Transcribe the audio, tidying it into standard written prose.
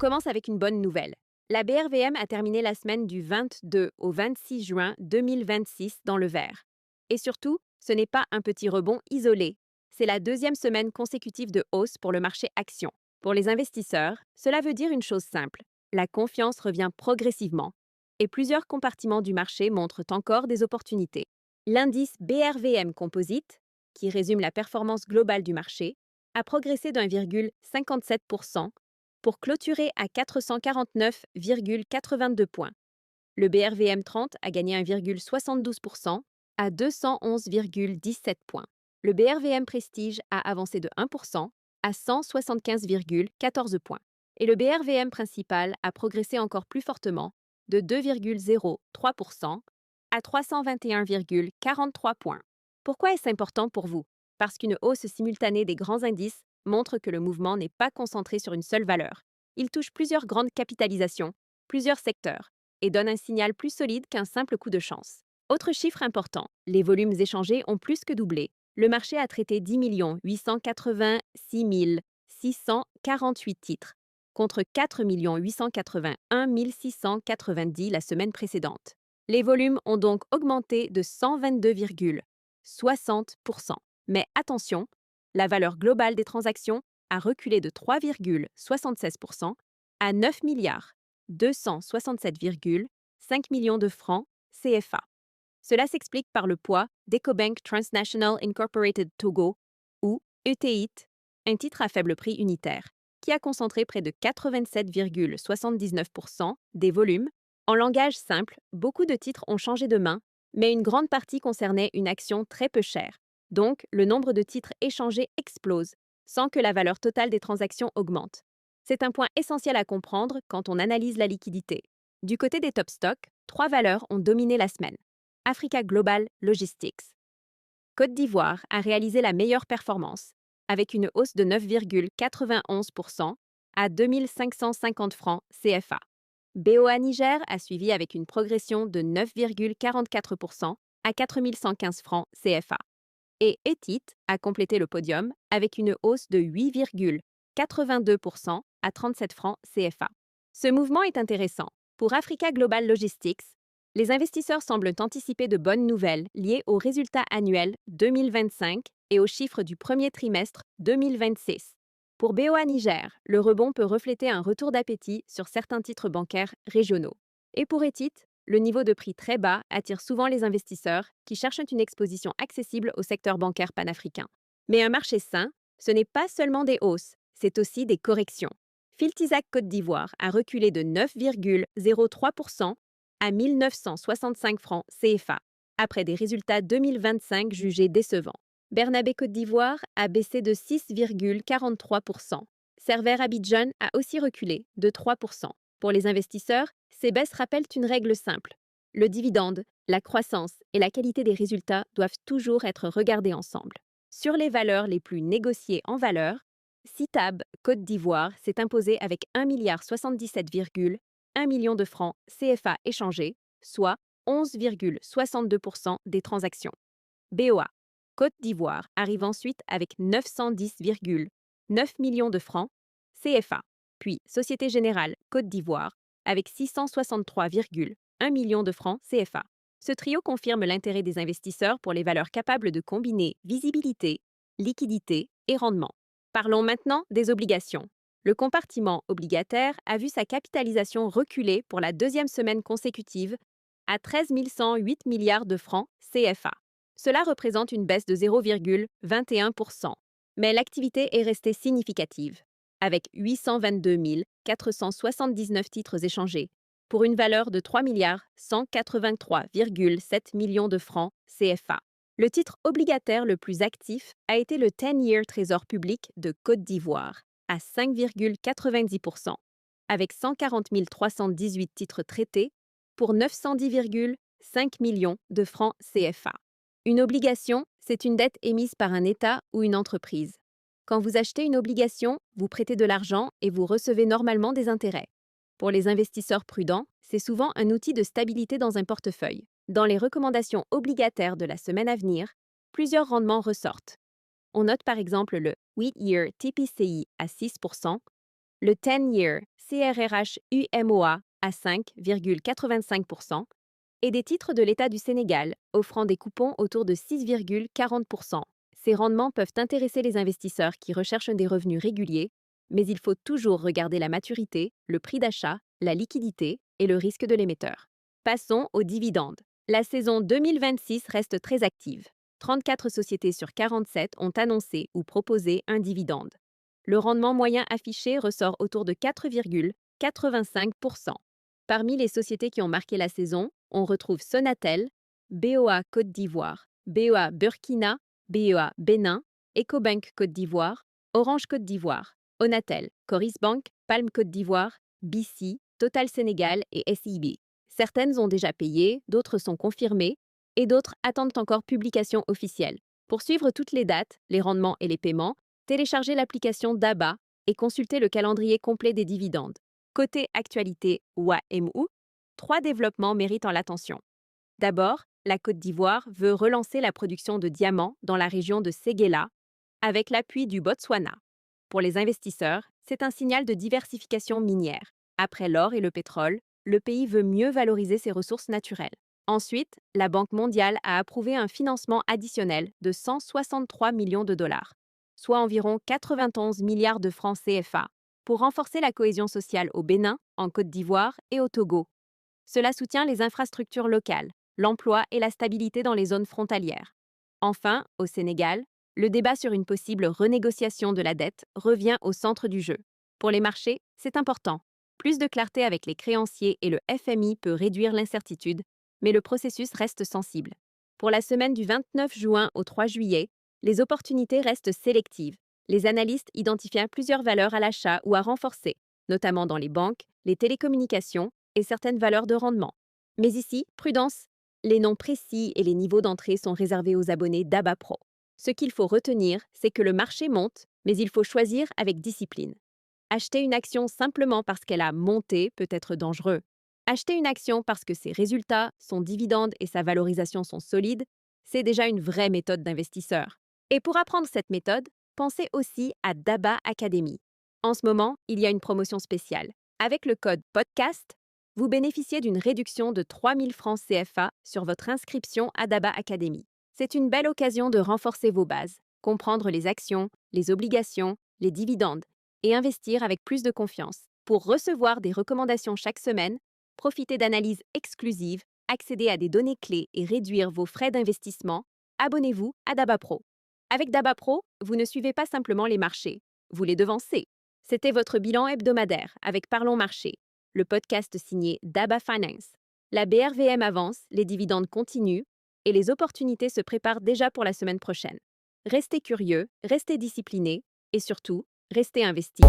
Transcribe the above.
commence avec une bonne nouvelle. La BRVM a terminé la semaine du 22 au 26 juin 2026 dans le vert. Et surtout, ce n'est pas un petit rebond isolé. C'est la deuxième semaine consécutive de hausse pour le marché action. Pour les investisseurs, cela veut dire une chose simple. La confiance revient progressivement. Et plusieurs compartiments du marché montrent encore des opportunités. L'indice BRVM Composite, qui résume la performance globale du marché, a progressé d'1,57% pour clôturer à 449,82 points. Le BRVM 30 a gagné 1,72% à 211,17 points. Le BRVM Prestige a avancé de 1% à 175,14 points. Et le BRVM principal a progressé encore plus fortement de 2,03% à 321,43 points. Pourquoi est-ce important pour vous? Parce qu'une hausse simultanée des grands indices montre que le mouvement n'est pas concentré sur une seule valeur. Il touche plusieurs grandes capitalisations, plusieurs secteurs, et donne un signal plus solide qu'un simple coup de chance. Autre chiffre important, les volumes échangés ont plus que doublé. Le marché a traité 10 886 648 titres, contre 4 881 690 la semaine précédente. Les volumes ont donc augmenté de 122,60%. Mais attention, la valeur globale des transactions a reculé de 3,76% à 9 milliards 267,5 millions de francs CFA. Cela s'explique par le poids d'EcoBank Transnational Incorporated Togo, ou ETIT, un titre à faible prix unitaire, qui a concentré près de 87,79% des volumes. En langage simple, beaucoup de titres ont changé de main, mais une grande partie concernait une action très peu chère. Donc, le nombre de titres échangés explose, sans que la valeur totale des transactions augmente. C'est un point essentiel à comprendre quand on analyse la liquidité. Du côté des top stocks, 3 valeurs ont dominé la semaine. Africa Global Logistics. Côte d'Ivoire a réalisé la meilleure performance, avec une hausse de 9,91% à 2 550 francs CFA. BOA Niger a suivi avec une progression de 9,44% à 4 115 francs CFA. Et ETIT a complété le podium avec une hausse de 8,82% à 37 francs CFA. Ce mouvement est intéressant. Pour Africa Global Logistics, les investisseurs semblent anticiper de bonnes nouvelles liées aux résultats annuels 2025 et aux chiffres du premier trimestre 2026. Pour BOA Niger, le rebond peut refléter un retour d'appétit sur certains titres bancaires régionaux. Et pour ETIT, le niveau de prix très bas attire souvent les investisseurs qui cherchent une exposition accessible au secteur bancaire panafricain. Mais un marché sain, ce n'est pas seulement des hausses, c'est aussi des corrections. Filtisac Côte d'Ivoire a reculé de 9,03% à 1 965 francs CFA, après des résultats 2025 jugés décevants. Bernabé Côte d'Ivoire a baissé de 6,43%. Cervère Abidjan a aussi reculé de 3%. Pour les investisseurs, ces baisses rappellent une règle simple. Le dividende, la croissance et la qualité des résultats doivent toujours être regardés ensemble. Sur les valeurs les plus négociées en valeur, Citab Côte d'Ivoire s'est imposé avec 1,77,1 milliard de francs CFA échangés, soit 11,62% des transactions. BOA Côte d'Ivoire arrive ensuite avec 910,9 millions de francs CFA, puis Société Générale Côte d'Ivoire avec 663,1 millions de francs CFA. Ce trio confirme l'intérêt des investisseurs pour les valeurs capables de combiner visibilité, liquidité et rendement. Parlons maintenant des obligations. Le compartiment obligataire a vu sa capitalisation reculer pour la deuxième semaine consécutive à 13 108 milliards de francs CFA. Cela représente une baisse de 0,21%, mais l'activité est restée significative, avec 822 479 titres échangés, pour une valeur de 3 183,7 millions de francs CFA. Le titre obligataire le plus actif a été le 10-year Trésor public de Côte d'Ivoire, à 5,90%, avec 140 318 titres traités pour 910,5 millions de francs CFA. Une obligation, c'est une dette émise par un État ou une entreprise. Quand vous achetez une obligation, vous prêtez de l'argent et vous recevez normalement des intérêts. Pour les investisseurs prudents, c'est souvent un outil de stabilité dans un portefeuille. Dans les recommandations obligataires de la semaine à venir, plusieurs rendements ressortent. On note par exemple le 8-year TPCI à 6%, le 10-year CRRH UMOA à 5,85% et des titres de l'État du Sénégal offrant des coupons autour de 6,40%. Ces rendements peuvent intéresser les investisseurs qui recherchent des revenus réguliers, mais il faut toujours regarder la maturité, le prix d'achat, la liquidité et le risque de l'émetteur. Passons aux dividendes. La saison 2026 reste très active. 34 sociétés sur 47 ont annoncé ou proposé un dividende. Le rendement moyen affiché ressort autour de 4,85%. Parmi les sociétés qui ont marqué la saison, on retrouve Sonatel, BOA Côte d'Ivoire, BOA Burkina, BOA Bénin, Ecobank Côte d'Ivoire, Orange Côte d'Ivoire, Onatel, Coris Bank, Palm Côte d'Ivoire, BC, Total Sénégal et SIB. Certaines ont déjà payé, d'autres sont confirmées, et d'autres attendent encore publication officielle. Pour suivre toutes les dates, les rendements et les paiements, téléchargez l'application DABA et consultez le calendrier complet des dividendes. Côté actualité WAMU, 3 développements méritent l'attention. D'abord, la Côte d'Ivoire veut relancer la production de diamants dans la région de Séguéla avec l'appui du Botswana. Pour les investisseurs, c'est un signal de diversification minière. Après l'or et le pétrole, le pays veut mieux valoriser ses ressources naturelles. Ensuite, la Banque mondiale a approuvé un financement additionnel de 163 millions de dollars, soit environ 91 milliards de francs CFA, pour renforcer la cohésion sociale au Bénin, en Côte d'Ivoire et au Togo. Cela soutient les infrastructures locales, l'emploi et la stabilité dans les zones frontalières. Enfin, au Sénégal, le débat sur une possible renégociation de la dette revient au centre du jeu. Pour les marchés, c'est important. Plus de clarté avec les créanciers et le FMI peut réduire l'incertitude, mais le processus reste sensible. Pour la semaine du 29 juin au 3 juillet, les opportunités restent sélectives. Les analystes identifient plusieurs valeurs à l'achat ou à renforcer, notamment dans les banques, les télécommunications et certaines valeurs de rendement. Mais ici, prudence, les noms précis et les niveaux d'entrée sont réservés aux abonnés d'ABA Pro. Ce qu'il faut retenir, c'est que le marché monte, mais il faut choisir avec discipline. Acheter une action simplement parce qu'elle a monté peut être dangereux. Acheter une action parce que ses résultats, son dividende et sa valorisation sont solides, c'est déjà une vraie méthode d'investisseur. Et pour apprendre cette méthode, pensez aussi à DABA Academy. En ce moment, il y a une promotion spéciale. Avec le code PODCAST, vous bénéficiez d'une réduction de 3 000 francs CFA sur votre inscription à DABA Academy. C'est une belle occasion de renforcer vos bases, comprendre les actions, les obligations, les dividendes et investir avec plus de confiance. Pour recevoir des recommandations chaque semaine, profiter d'analyses exclusives, accéder à des données clés et réduire vos frais d'investissement, abonnez-vous à DABA Pro. Avec DABA Pro, vous ne suivez pas simplement les marchés, vous les devancez. C'était votre bilan hebdomadaire avec Parlons Marché, le podcast signé DABA Finance. La BRVM avance, les dividendes continuent et les opportunités se préparent déjà pour la semaine prochaine. Restez curieux, restez disciplinés et surtout, restez investis.